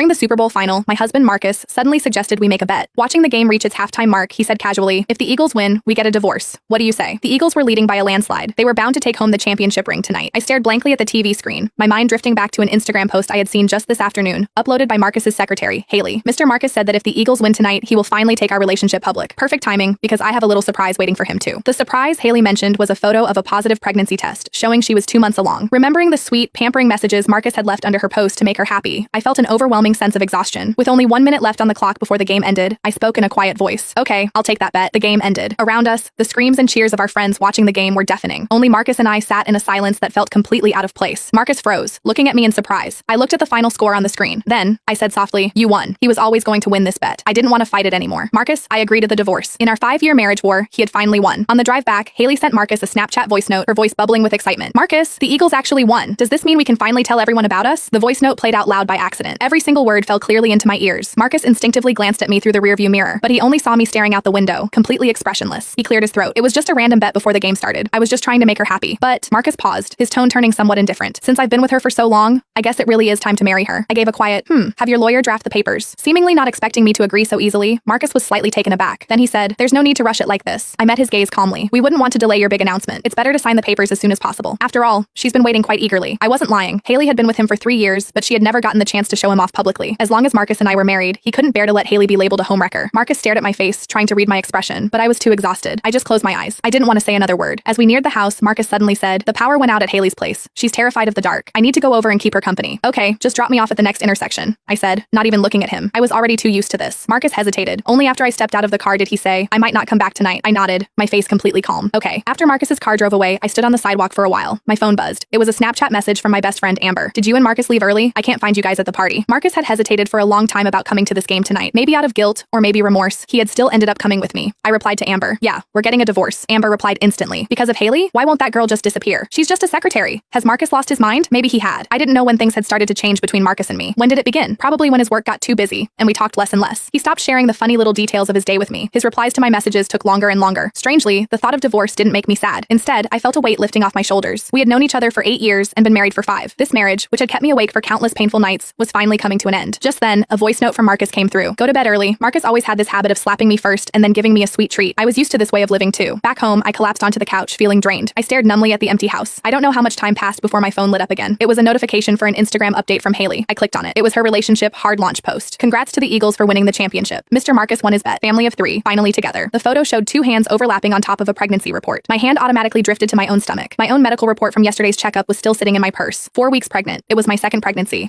During the Super Bowl final, my husband Marcus suddenly suggested we make a bet. Watching the game reach its halftime mark, he said casually, "If the Eagles win, we get a divorce. What do you say?" The Eagles were leading by a landslide. They were bound to take home the championship ring tonight. I stared blankly at the TV screen, my mind drifting back to an Instagram post I had seen just this afternoon, uploaded by Marcus's secretary, Haley. Mr. Marcus said that if the Eagles win tonight, he will finally take our relationship public. Perfect timing, because I have a little surprise waiting for him too. The surprise Haley mentioned was a photo of a positive pregnancy test, showing she was 2 months along. Remembering the sweet, pampering messages Marcus had left under her post to make her happy, I felt an overwhelming sense of exhaustion. With only 1 minute left on the clock before the game ended, I spoke in a quiet voice. "Okay, I'll take that bet." The game ended. Around us, the screams and cheers of our friends watching the game were deafening. Only Marcus and I sat in a silence that felt completely out of place. Marcus froze, looking at me in surprise. I looked at the final score on the screen. Then, I said softly, "You won." He was always going to win this bet. I didn't want to fight it anymore. "Marcus, I agree to the divorce." In our 5-year marriage war, he had finally won. On the drive back, Haley sent Marcus a Snapchat voice note, her voice bubbling with excitement. "Marcus, the Eagles actually won. Does this mean we can finally tell everyone about us?" The voice note played out loud by accident. Every single word fell clearly into my ears. Marcus instinctively glanced at me through the rearview mirror, but he only saw me staring out the window, completely expressionless. He cleared his throat. "It was just a random bet before the game started. I was just trying to make her happy." But Marcus paused, his tone turning somewhat indifferent. "Since I've been with her for so long, I guess it really is time to marry her." I gave a quiet, "Have your lawyer draft the papers." Seemingly not expecting me to agree so easily, Marcus was slightly taken aback. Then he said, "There's no need to rush it like this." I met his gaze calmly. "We wouldn't want to delay your big announcement. It's better to sign the papers as soon as possible." After all, she's been waiting quite eagerly. I wasn't lying. Haley had been with him for 3 years, but she had never gotten the chance to show him off publicly. As long as Marcus and I were married, he couldn't bear to let Haley be labeled a homewrecker. Marcus stared at my face, trying to read my expression, but I was too exhausted. I just closed my eyes. I didn't want to say another word. As we neared the house, Marcus suddenly said, "The power went out at Haley's place. She's terrified of the dark. I need to go over and keep her company." "Okay, just drop me off at the next intersection," I said, not even looking at him. I was already too used to this. Marcus hesitated. Only after I stepped out of the car did he say, "I might not come back tonight." I nodded, my face completely calm. "Okay." After Marcus's car drove away, I stood on the sidewalk for a while. My phone buzzed. It was a Snapchat message from my best friend Amber. "Did you and Marcus leave early? I can't find you guys at the party." Marcus had hesitated for a long time about coming to this game tonight. Maybe out of guilt, or maybe remorse, he had still ended up coming with me. I replied to Amber, "Yeah, we're getting a divorce." Amber replied instantly. "Because of Haley? Why won't that girl just disappear? She's just a secretary." Has Marcus lost his mind? Maybe he had. I didn't know when things had started to change between Marcus and me. When did it begin? Probably when his work got too busy, and we talked less and less. He stopped sharing the funny little details of his day with me. His replies to my messages took longer and longer. Strangely, the thought of divorce didn't make me sad. Instead, I felt a weight lifting off my shoulders. We had known each other for 8 years and been married for 5. This marriage, which had kept me awake for countless painful nights, was finally coming to an end. Just then, a voice note from Marcus came through. "Go to bed early." Marcus always had this habit of slapping me first and then giving me a sweet treat. I was used to this way of living too. Back home, I collapsed onto the couch, feeling drained. I stared numbly at the empty house. I don't know how much time passed before my phone lit up again. It was a notification for an Instagram update from Haley. I clicked on it. It was her relationship hard launch post. "Congrats to the Eagles for winning the championship. Mr. Marcus won his bet. Family of 3, finally together." The photo showed 2 hands overlapping on top of a pregnancy report. My hand automatically drifted to my own stomach. My own medical report from yesterday's checkup was still sitting in my purse. 4 weeks pregnant. It was my second pregnancy.